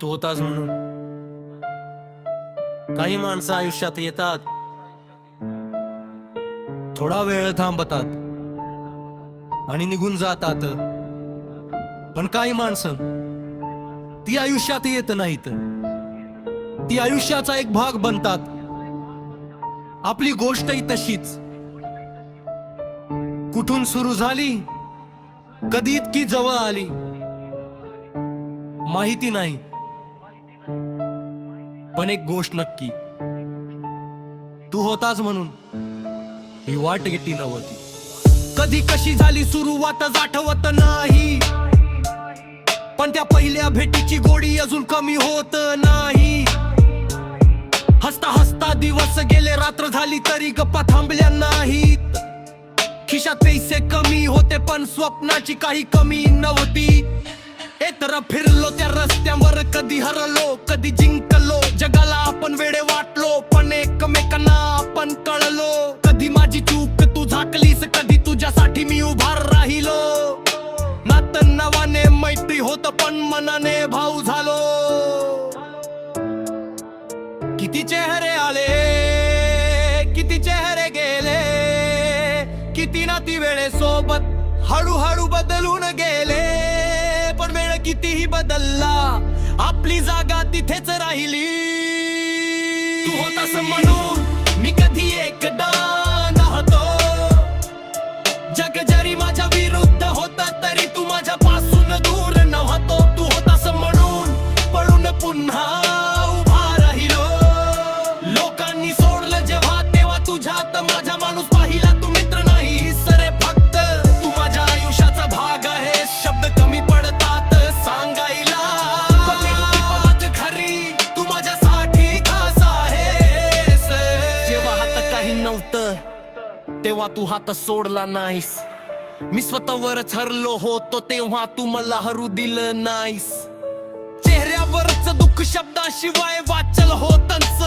तू होतास म्हणून. काही माणसं आयुष्यात येतात, थोडा वेळ थांबतात आणि निघून जातात. पण काही माणसं ती आयुष्यात येत नाहीत, ती आयुष्याचा एक भाग बनतात. आपली गोष्टही तशीच, कुठून सुरू झाली, कधी इतकी जवळ आली माहिती नाही. पण एक गोष्ट नक्की, तू होतास म्हणून ही वाट गेली नव्हती. कधी कशी झाली सुरुवातच आठवत नाही, पण त्या पहिल्या भेटीची गोडी अजून कमी होत नाही. हसता हसता दिवस गेले, रात्र झाली तरी गप्पा थांबल्या नाहीत. खिशात पैसे कमी होते पण स्वप्नाची काही कमी नव्हती. एकतर फिरलो त्या रस्त्यावर, कधी हरलो कधी जिंकलो. जगाला आपण वेडे वाटलो पण एकमेकांना आपण कळलो. कधी माझी चूक तू झाकलीस, कधी तुझ्यासाठी मी उभा राहिलो. नातं नावाने मैत्री होत पण मनाने भाऊ झालो. किती चेहरे आले, किती चेहरे गेले, किती नाती वेळेसोबत हळूहळू बदलून गेले. पण वेळ कितीही बदलला, आपली जागा तिथेच राहिली. तू होतास म्हणून मी कधी एकदा नव्हतो. जग जरी माझ्या विरुद्ध होता तरी तू माझ्यापासून दूर नव्हतो. तू होतास म्हणून पळून पुन्हा उभा राहिलो. लोकांनी सोडलं जेव्हा तेव्हा तुझ्यात माझा माणूस पाहिला. तू मित्र नाही सरे फक्त, तू माझ्या आयुष्याचा भाग आहे. शब्द कमी पडतात सांगायला. खरी तू माझ्यासाठी खास आहेस. जेव्हा हात काही नव्हतं तेव्हा तू हात सोडला नाहीस. मी स्वतःवरच हरलो होतो तेव्हा तू मला हरू दिलं नाहीस. चेहऱ्यावरच दुःख शब्दाशिवाय वाचल होतंच.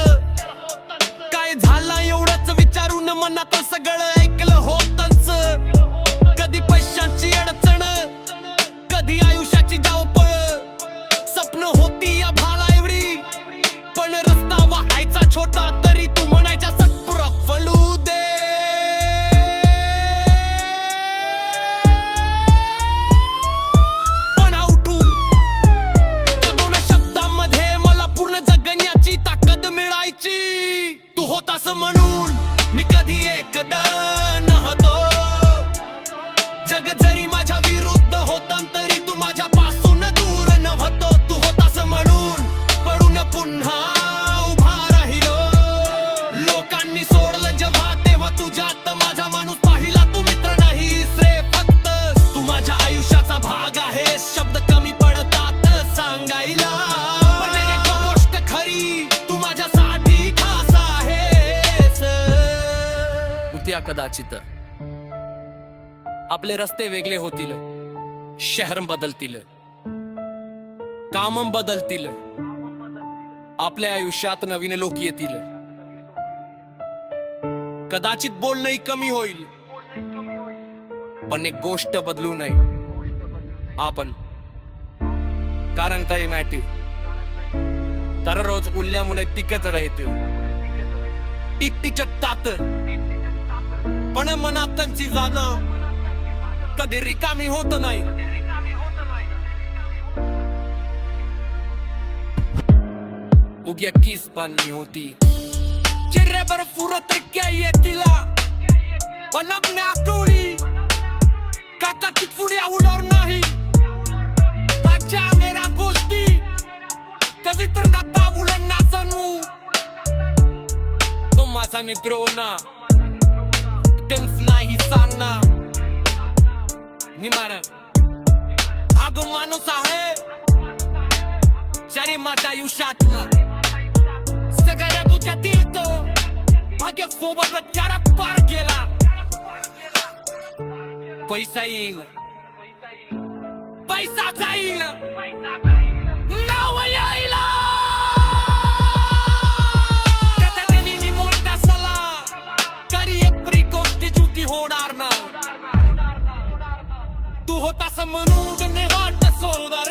काय झालं एवढंच विचारून मनात सगळं ऐकलं होतंच. कधी पैशाची अडचण, कधी आयुष्याची धावपळ. स्वप्न होती या भाला एवढी, पण रस्ता वाहायचा छोटा. तरी तू म्हणायच्या सत्पुरा फळू दे. पण उठून त्या दोन शब्दांमध्ये मला पूर्ण जगण्याची ताकद मिळायची. तू होतास म्हणून मी कधी एकदा नव्हतो. जग जरी माझ्या विरुद्ध होता तरी तू माझ्यापासून दूर नव्हतो. तू होतास म्हणून पळून पुन्हा उभा राहिलो. लोकांनी सोडलं जेव्हा तेव्हा तुझ्यात माझा माणूस पाहिला. तू मित्र नाहीस रे फक्त, तू माझ्या आयुष्याचा भाग आहे. शब्द कमी पडतात सांगायला. पण एक गोष्ट खरी, तू माझ्यासाठी खास आहेस. उद्या कदाचित आपले रस्ते वेगळे होतील, शहर बदलतील, काम बदलतील, आपल्या आयुष्यात नवीन लोक येतील. कदाचित बोलणंही कमी होईल, पण एक गोष्ट बदलू नये आपण. कारण काही माहिती दररोज उरल्यामुळे टिकत राहते. टिकतात पण मनात त्यांची जागा कधी रिकामी होत नाही. उग्या किस पाणी होती चेहऱ्यावर फुरत क्या येतीला. पण आठवली काकाची पुढे आवडणार नाही. माझ्या मेरा गोष्टी कधी तर नाता मुलांना जाणू. तो माझा मित्र होना तेच नाही सांगणार. निमार अग माणूस आहे जरी माझ्या आयुष्यातला सगळ्या बुद्ध्यातील तो भाग्य सोबत त्याला पार केला. पैसा येईल, पैसा जाईल, नाव येईल. त्याने मोठा सला करी एक गोष्टी चुकी होणार ना. तू होतास म्हणून वाट सोडा.